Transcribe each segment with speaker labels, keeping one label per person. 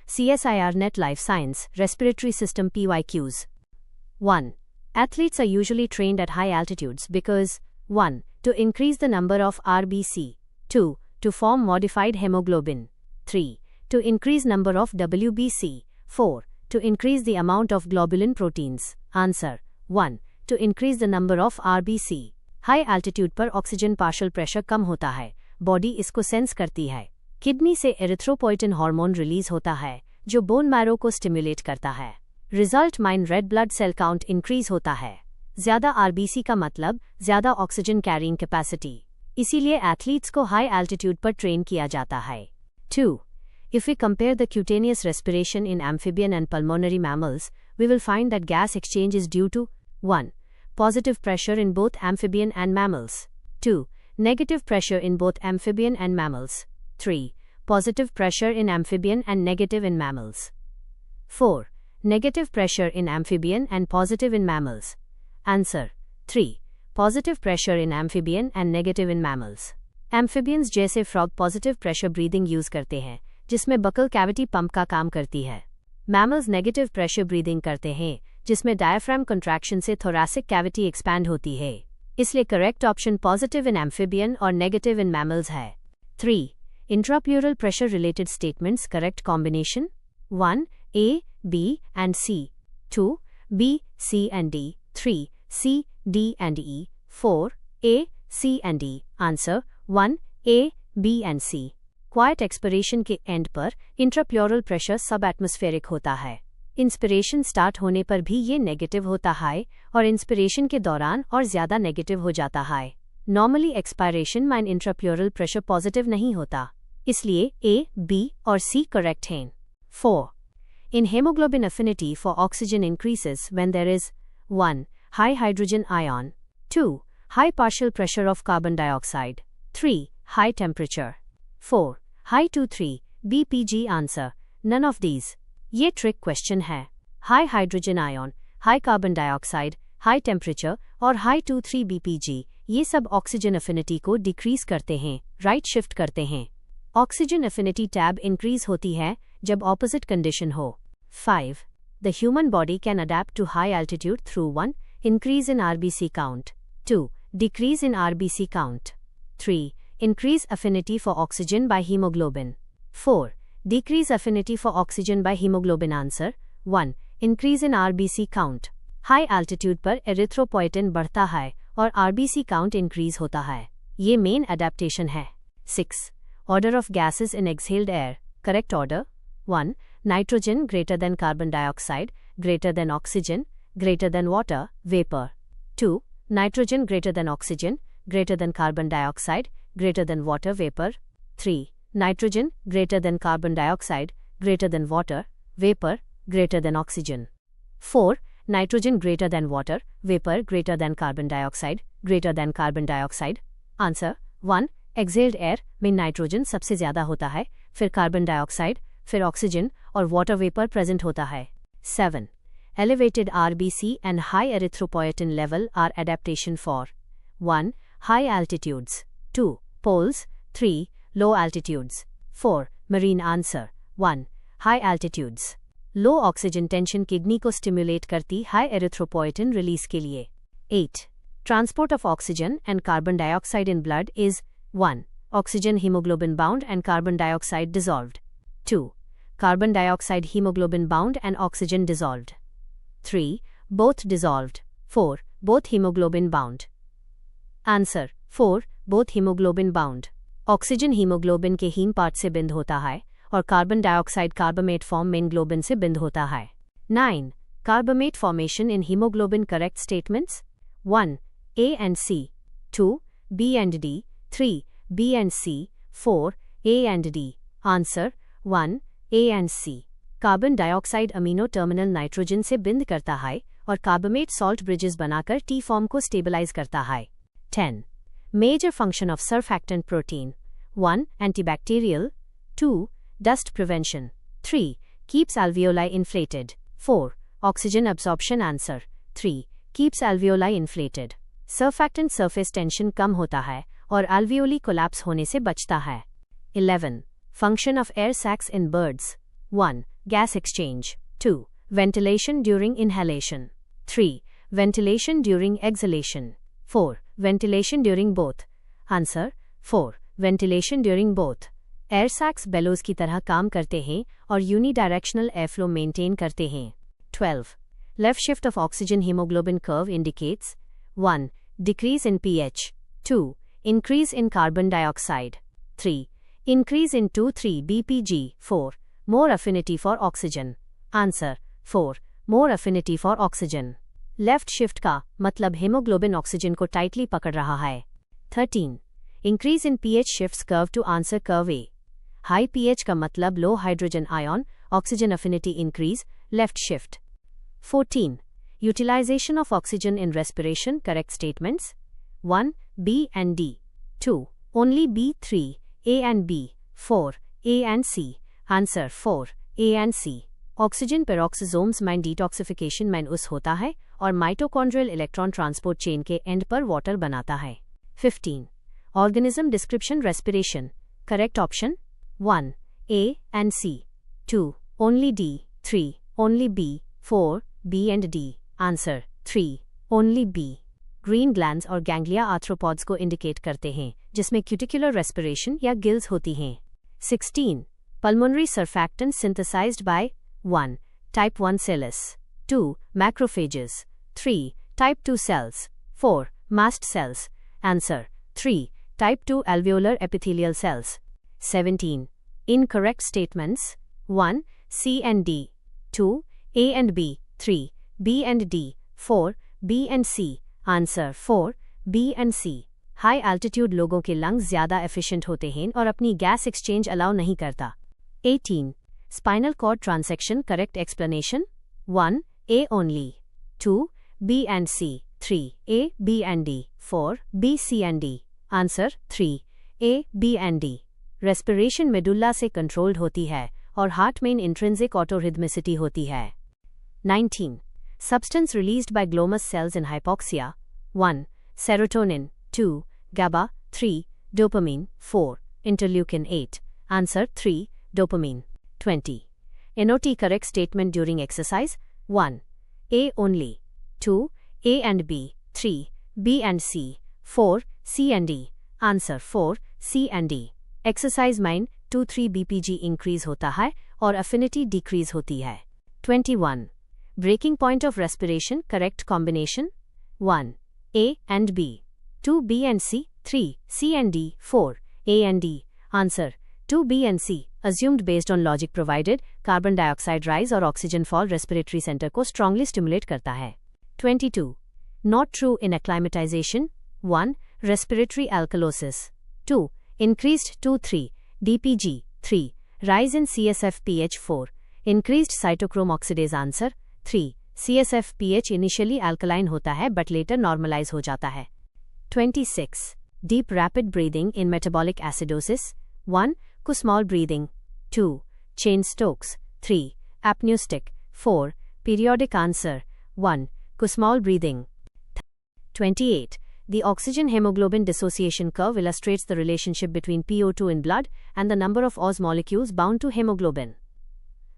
Speaker 1: CSIR Net Life Science, Respiratory System PYQs. 1. Athletes are usually trained at high altitudes because 1. To increase the number of RBC. 2. To form modified hemoglobin. 3. To increase number of WBC. 4. To increase the amount of globulin proteins. Answer. 1. To increase the number of RBC. High altitude पर oxygen partial pressure कम होता है, body इसको sense करती है। Kidney से erythropoietin hormone release होता है जो बोन मैरो को स्टिम्युलेट करता है। रिजल्ट माइन red blood cell count increase होता है। ज्यादा आरबीसी का मतलब ज्यादा ऑक्सीजन कैरिंग कैपेसिटी, इसीलिए एथलीट्स को हाई एल्टीट्यूड पर ट्रेन किया जाता है। 2. If we compare the cutaneous respiration in amphibian and pulmonary mammals, we will find that gas exchange is due to 1. Positive pressure in both amphibian and mammals. 2. Negative pressure in both amphibian and mammals. 3. Positive pressure in amphibian and negative in mammals. 4. Negative pressure in amphibian and positive in mammals. Answer. 3. Positive pressure in amphibian and negative in mammals. Amphibians जैसे frog positive pressure breathing use करते हैं, जिसमें buccal cavity pump का काम करती है। Mammals negative pressure breathing करते हैं, जिसमें डायफ्राम कंट्रैक्शन से थोरैसिक कैविटी एक्सपैंड होती है। इसलिए correct option positive in amphibian और नेगेटिव इन मैमल्स है। 3. Intrapleural pressure related statements correct combination. 1. A, B and C. 2. B, C and D. 3. C, D and E. 4. A, C and D. Answer. 1. A, B and C. Quite expiration के and पर इंट्राप्यूरल pressure सब atmospheric होता है। Inspiration start होने पर भी ये negative होता है और इंस्पिरेशन के दौरान और ज्यादा नेगेटिव हो जाता है। नॉर्मली एक्सपायरेशन में इंट्राप्यूरल प्रेशर पॉजिटिव नहीं होता, इसलिए A, B और C करेक्ट हैं। 4. In hemoglobin affinity for oxygen increases when there is 1. High hydrogen ion. 2. High partial pressure of carbon dioxide. 3. High temperature. 4. High 2,3 BPG. Answer. None of these. ये trick question है। High hydrogen ion, high carbon dioxide, high temperature और high 2,3 BPG ये सब oxygen affinity को decrease करते हैं, right shift करते हैं। ऑक्सीजन एफिनिटी टैब इंक्रीज होती है जब ऑपोजिट कंडीशन हो। 5. The human body can adapt to high altitude through 1. Increase in RBC count. 2. Decrease in RBC count. 3. Increase affinity for oxygen by hemoglobin. 4. Decrease affinity for oxygen by hemoglobin. Answer. 1. Increase in RBC count. High altitude पर erythropoietin बढ़ता है और RBC count increase होता है। ये main adaptation है। 6. Order of gases in exhaled air. Correct order. 1. Nitrogen greater than carbon dioxide, greater than oxygen, greater than water, vapor. 2. Nitrogen greater than oxygen, greater than carbon dioxide, greater than water, vapor. 3. Nitrogen greater than carbon dioxide, greater than water, vapor, greater than oxygen. 4. Nitrogen greater than water, vapor, greater than carbon dioxide, greater than carbon dioxide. Answer. 1. Exhaled air में nitrogen सबसे ज्यादा होता है, फिर carbon dioxide, फिर oxygen और water vapour present होता है। 7. Elevated RBC and high erythropoietin level are adaptation for 1. High altitudes. 2. Poles. 3. Low altitudes. 4. Marine. Answer. 1. High altitudes. Low oxygen tension kidney को स्टिम्युलेट करती हाई एरिथ्रोपोइटिन रिलीज के लिए। 8. Transport of oxygen and carbon dioxide in blood is 1. Oxygen hemoglobin bound and carbon dioxide dissolved. 2. Carbon dioxide hemoglobin bound and oxygen dissolved. 3. Both dissolved. 4. Both hemoglobin bound. Answer. 4. Both hemoglobin bound. Oxygen haemoglobin के haem part से बिंद होता है और carbon dioxide carbamate form में globin से बिंद होता है। 9. Carbamate formation in hemoglobin. Correct statements. 1. A and C. 2. B and D. 3. B and C. 4. A and D. Answer. 1. A and C. Carbon dioxide amino terminal nitrogen से बिंद करता है और carbamate salt bridges बनाकर T form को stabilise करता है। 10. Major function of surfactant protein. 1. Antibacterial. 2. Dust prevention. 3. Keeps alveoli inflated. 4. Oxygen absorption. Answer. 3. Keeps alveoli inflated. Surfactant surface tension कम होता है और alveoli collapse होने से बचता है। 11. Function of air sacs in birds. 1. Gas exchange. 2. Ventilation during inhalation. 3. Ventilation during exhalation. 4. Ventilation during both. Answer: 4. Ventilation during both. Air sacs bellows की तरह काम करते हैं और यूनिडायरेक्शनल एयरफ्लो मेंटेन करते हैं. 12. Left shift of oxygen hemoglobin curve indicates 1. Decrease in pH. 2. Increase in carbon dioxide. 3. Increase in 2,3-BPG. 4. More affinity for oxygen. Answer: 4. More affinity for oxygen. Left shift का मतलब haemoglobin oxygen को tightly पकड़ रहा है. 13. Increase in pH shifts curve to answer curve A. High pH का मतलब low hydrogen ion, oxygen affinity increase, left shift. 14. Utilization of oxygen in respiration. Correct statements: 1. B and D. 2. Only B. 3. A and B. 4. A and C. Answer: 4. A and C. Oxygen peroxisomes में detoxification में उस होता है और mitochondrial electron transport chain के and पर water बनाता है. 15. Organism description respiration. Correct option: 1. A and C. 2. Only D. 3. Only B. 4. B and D. Answer: 3. Only B. Green glands और गैंग्लिया आर्थ्रोपॉड्स को इंडिकेट करते हैं जिसमें क्यूटिकुलर रेस्पिरेशन या गिल्स होती हैं. 16. Pulmonary surfactants synthesized by 1. Type 1 cells. 2. Macrophages. 3. Type 2 cells. 4. Mast cells. Answer: 3. Type 2 alveolar epithelial cells. 17. Incorrect statements: 1. C and D. 2. A and B. 3. B and D. 4. B and C. Answer: 4. B and C. High altitude लोगों के lungs ज़्यादा efficient होते हैं और अपनी gas exchange allow नहीं करता. 18. Spinal cord transection. Correct explanation: 1. A only. 2. B and C. 3. A, B and D. 4. B, C and D. Answer: 3. A, B and D. Respiration medulla से कंट्रोल्ड होती है और हार्ट में इंट्रिंसिक ऑटोरिदमिसिटी होती है. 19. Substance released by glomus cells in hypoxia. 1. Serotonin. 2. GABA. 3. Dopamine. 4. Interleukin 8. Answer: 3. Dopamine. 20. NOT correct statement during exercise: 1. A only. 2. A and B. 3. B and C. 4. C and D. Answer: 4. C and D. Exercise में 2,3-BPG increase होता है और affinity decrease होती है. 21. Breaking point of respiration. Correct combination: 1. A and B. 2. B and C. 3. C and D. 4. A and D. Answer: 2. B and C. Assumed based on logic provided. Carbon dioxide rise और oxygen fall respiratory centre को strongly stimulate करता है. 22. Not true in acclimatization. 1. Respiratory alkalosis. 2. Increased 2,3-DPG. 3. Rise in CSF pH. 4. Increased cytochrome oxidase. Answer: 3. CSF pH initially alkaline होता है but later normalize हो जाता है. 26. Deep rapid breathing in metabolic acidosis. 1. Kussmaul breathing. 2. Cheyne-Stokes. 3. Apneustic. 4. Periodic. Answer: 1. Kussmaul breathing. 28. The oxygen hemoglobin dissociation curve illustrates the relationship between PO2 in blood and the number of Oz molecules bound to hemoglobin.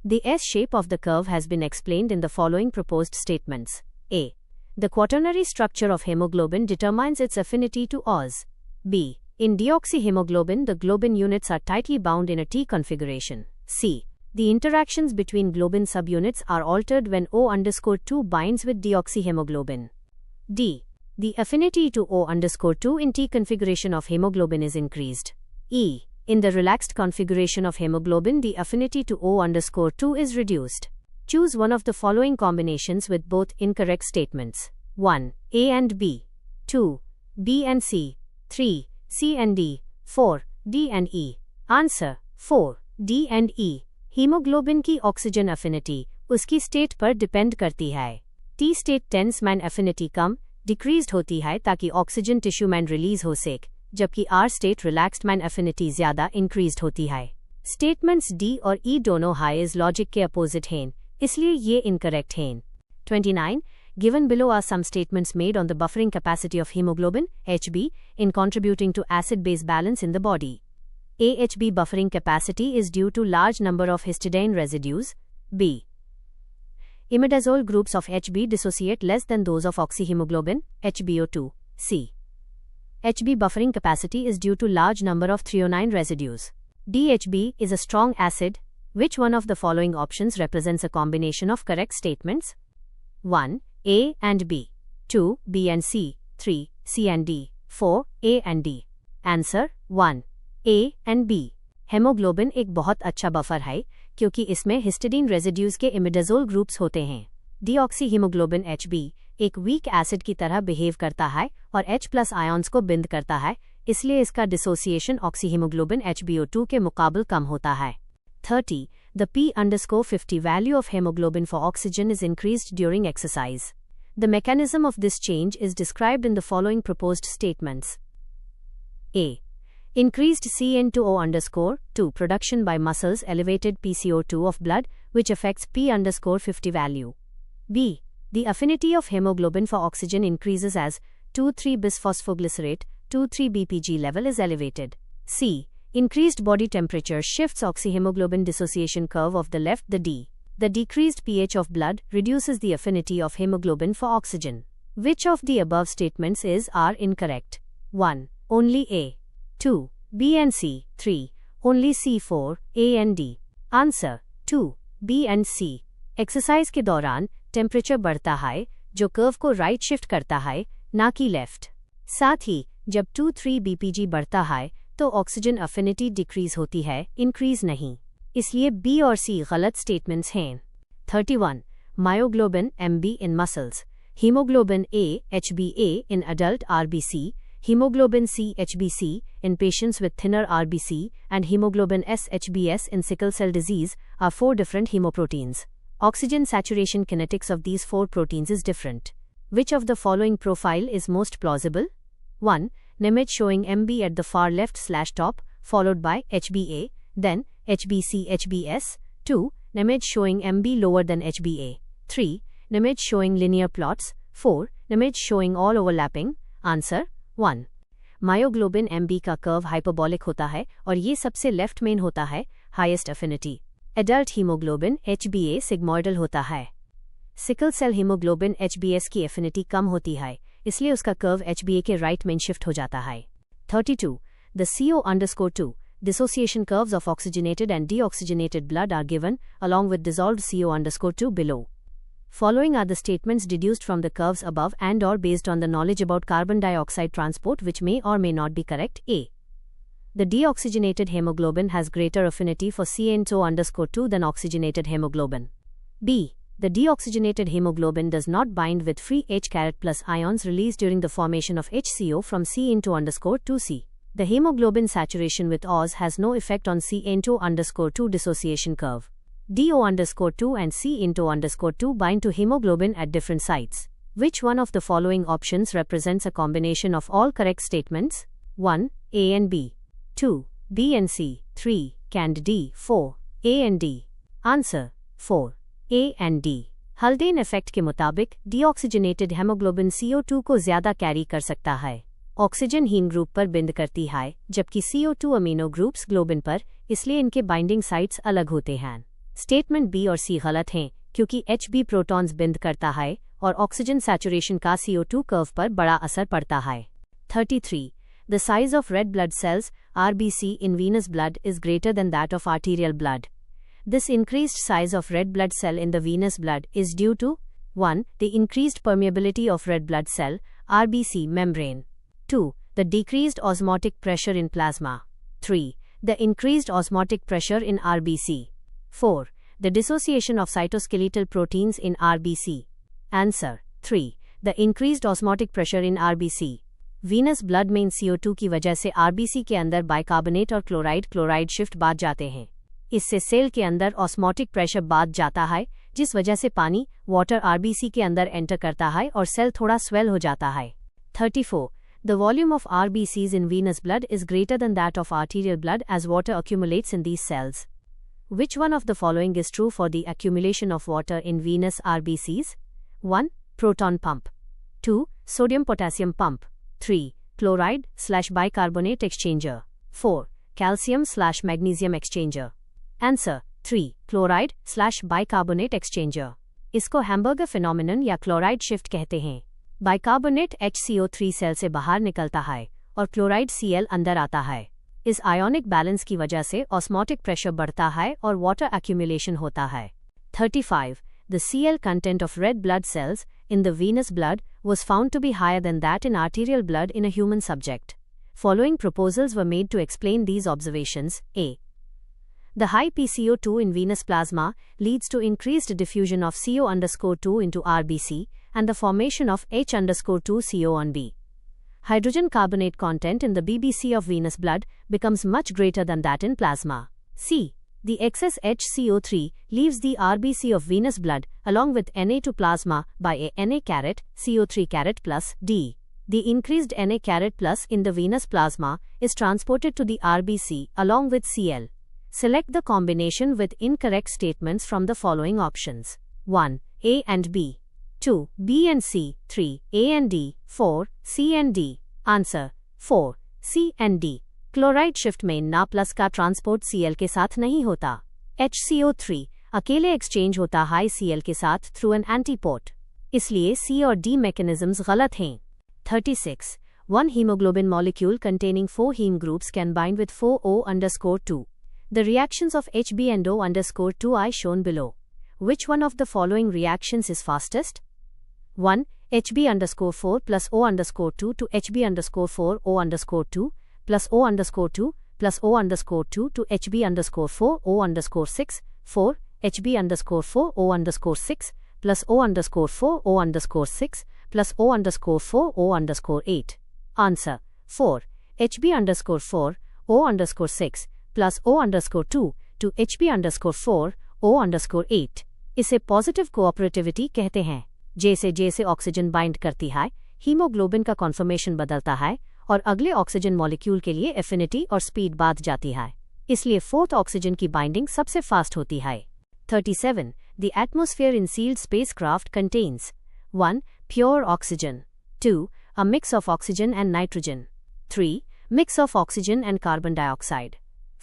Speaker 1: The S shape of the curve has been explained in the following proposed statements. A. The quaternary structure of hemoglobin determines its affinity to Oz. B. In deoxyhemoglobin, the globin units are tightly bound in a T configuration. C. The interactions between globin subunits are altered when O_2 binds with deoxyhemoglobin. D. The affinity to O_2 in T configuration of hemoglobin is increased. E. In the relaxed configuration of hemoglobin, the affinity to O_2 is reduced. Choose one of the following combinations with both incorrect statements. 1. A and B. 2. B and C. 3. C and D. 4. D and E. Answer: 4. D and E. Haemoglobin की oxygen affinity उसकी state पर depend करती है. T state tense मैन affinity कम decreased होती है ताकि ऑक्सीजन टिश्यू मैन रिलीज हो सके, जबकि आर स्टेट रिलैक्स्ड मैन अफिनिटी ज्यादा इंक्रीज्ड होती है. स्टेटमेंट्स डी और ई दोनों हाइज लॉजिक के अपोजिट हैं, इसलिए ये इनकरेक्ट हैं. 29. Given below are some statements made on the buffering capacity of hemoglobin, HB, in contributing to acid-base balance in the body. AHB buffering capacity is due to large number of histidine residues. B. Imidazole groups of HB dissociate less than those of oxyhemoglobin, HbO2. C. HB buffering capacity is due to large number of threonine residues. DHB is a strong acid. Which one of the following options represents a combination of correct statements? 1. A and B. 2. B and C. 3. C and D. 4. A and D. Answer 1. A and B. Haemoglobin एक बहुत अच्छा buffer है क्योंकि इसमें histidine residues के imidazole groups होते हैं। डीऑक्सीहीमोग्लोबिन HB एक वीक एसिड की तरह बिहेव करता है और H+ आयंस को बिंद करता है, इसलिए इसका डिसोसिएशन ऑक्सीहीमोग्लोबिन HbO2 के मुकाबले कम होता है। 30. The P_50 value of hemoglobin for oxygen is increased during exercise. The mechanism of this change is described in the following proposed statements. A. Increased CN2O_2 production by muscles, elevated PCO2 of blood, which affects P_50 value. B. The affinity of hemoglobin for oxygen increases as 2,3-bisphosphoglycerate, 2,3-BPG level is elevated. C. Increased body temperature shifts oxyhemoglobin dissociation curve of the left. The decreased pH of blood reduces the affinity of hemoglobin for oxygen. Which of the above statements are incorrect? 1. Only A. 2. B and C. 3. Only C. 4. A and D. Answer 2. B and C. Exercise के दौरान temperature बढ़ता है जो curve को right shift करता है, ना कि लेफ्ट। साथ ही जब 2,3-BPG बढ़ता है तो ऑक्सीजन अफिनिटी डिक्रीज होती है, इंक्रीज नहीं। इसलिए बी और सी गलत स्टेटमेंट्स हैं। 31. Myoglobin MB in muscles, hemoglobin A HbA in adult RBC, hemoglobin C HbC in patients with thinner RBC, and hemoglobin S HbS in sickle cell disease are 4 different hemoproteins. Oxygen saturation kinetics of these 4 proteins is different. Which of the following profile is most plausible? 1. Image showing MB at the far left/top, followed by HbA, then HbC HbS. 2. Image showing MB lower than HbA. 3. Image showing linear plots. 4. Image showing all overlapping. Answer 1. Myoglobin MB का curve hyperbolic होता है और ये सबसे left main होता है, highest affinity. Adult haemoglobin HbA sigmoidal होता है। सिकल सेल हीमोग्लोबिन HbS की एफिनिटी कम होती है, इसलिए उसका कर्व HbA के राइट मेन शिफ्ट हो जाता है। 32. The CO_2 dissociation curves of oxygenated and deoxygenated blood are given, along with dissolved CO_2 below. Following are the statements deduced from the curves above and or based on the knowledge about carbon dioxide transport which may or may not be correct. A. The deoxygenated hemoglobin has greater affinity for CN2_2 than oxygenated hemoglobin. B. The deoxygenated hemoglobin does not bind with free H+ ions released during the formation of HCO from CN2_2C. The hemoglobin saturation with Os has no effect on CN2_2 dissociation curve. DO_2 and CN2_2 bind to hemoglobin at different sites. Which one of the following options represents a combination of all correct statements? 1. A and B. 2. B and C. 3. And D. 4. A and D. Answer 4. A and D. हल्डेन effect के मुताबिक deoxygenated haemoglobin CO2 को ज्यादा carry कर सकता है। Oxygen haem group पर बिंद करती है जबकि CO2 अमीनो ग्रुप्स ग्लोबिन पर, इसलिए इनके बाइंडिंग साइट्स अलग होते हैं। स्टेटमेंट बी और सी गलत हैं क्योंकि HB प्रोटॉन्स बिंद करता है और ऑक्सीजन सैचुरेशन का CO2 कर्व पर बड़ा असर पड़ता है। 33. The size of red blood cells RBC in venous blood is greater than that of arterial blood. This increased size of red blood cell in the venous blood is due to 1. The increased permeability of red blood cell RBC membrane. 2. The decreased osmotic pressure in plasma. 3. The increased osmotic pressure in RBC. 4. The dissociation of cytoskeletal proteins in RBC. Answer 3. The increased osmotic pressure in RBC. Venous blood में CO2 की वजह से RBC के अंदर bicarbonate और chloride shift बढ़ जाते हैं। इससे सेल के अंदर ऑस्मोटिक प्रेशर बढ़ जाता है, जिस वजह से पानी वाटर RBC के अंदर एंटर करता है और सेल थोड़ा स्वेल हो जाता है। 34. The volume of RBCs in venous blood is greater than that of arterial blood as water accumulates in these cells. Which one of the following is true for the accumulation of water in venous RBCs? 1. Proton pump. 2. Sodium-potassium pump. 3. Chloride/bicarbonate exchanger. 4. calcium/magnesium exchanger. Answer 3. Chloride/bicarbonate exchanger. इसको hamburger phenomenon या chloride shift कहते हैं। Bicarbonate HCO3 cell से बाहर निकलता है और chloride Cl अंदर आता है। इस आयोनिक बैलेंस की वजह से ऑस्मोटिक प्रेशर बढ़ता है और वाटर एक्यूमुलेशन होता है। 35. The Cl content of red blood cells in the venous blood was found to be higher than that in arterial blood in a human subject. Following proposals were made to explain these observations. A. The high PCO2 in venous plasma leads to increased diffusion of CO_2 into RBC and the formation of H_2CO on B. Hydrogen carbonate content in the BBC of venous blood becomes much greater than that in plasma. C. The excess HCO3 leaves the RBC of venous blood along with Na to plasma by a Na-CO3 plus D. The increased Na plus in the venous plasma is transported to the RBC along with Cl. Select the combination with incorrect statements from the following options. 1. A and B. 2. B and C. 3. A and D. 4. C and D. Answer 4. C and D. Chloride shift में Na plus का transport Cl के साथ नहीं होता। HCO3 अकेले exchange होता है Cl के साथ थ्रू एन एंटीपोर्ट, इसलिए C और D मैकेनिज्म्स गलत हैं। 36. One hemoglobin molecule containing 4 heme groups can bind with 4O_2. The reactions of Hb and O_2 are shown below. Which one of the following reactions is fastest? 1. Hb_4 plus O_2 to Hb_4 O_2 plus O_2 plus O_2 to Hb_4 O_6. 4. Hb_4 O_6 plus O_4 O_6 plus O_4 O_8. Answer 4. Hb_4 O_6 plus O_2 to Hb_4 O_8. इसे positive cooperativity कहते हैं। जैसे जैसे oxygen bind करती है, haemoglobin का conformation बदलता है और अगले ऑक्सीजन मॉलिक्यूल के लिए एफिनिटी और स्पीड बढ़ जाती है, इसलिए फोर्थ ऑक्सीजन की बाइंडिंग सबसे फास्ट होती है। 37. The atmosphere in sealed spacecraft contains 1. Pure oxygen. 2. A mix of oxygen and nitrogen. 3. Mix of oxygen and carbon dioxide.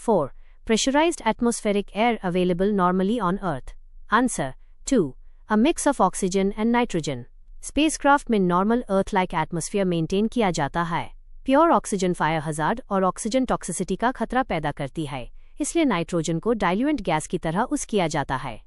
Speaker 1: 4. Pressurized atmospheric air available normally on Earth. Answer 2. A mix of oxygen and nitrogen. Spacecraft में normal अर्थ-लाइक atmosphere maintain किया जाता है। Pure oxygen fire hazard और oxygen toxicity का खतरा पैदा करती है, इसलिए नाइट्रोजन को डाइल्यूएंट गैस की तरह यूज किया जाता है।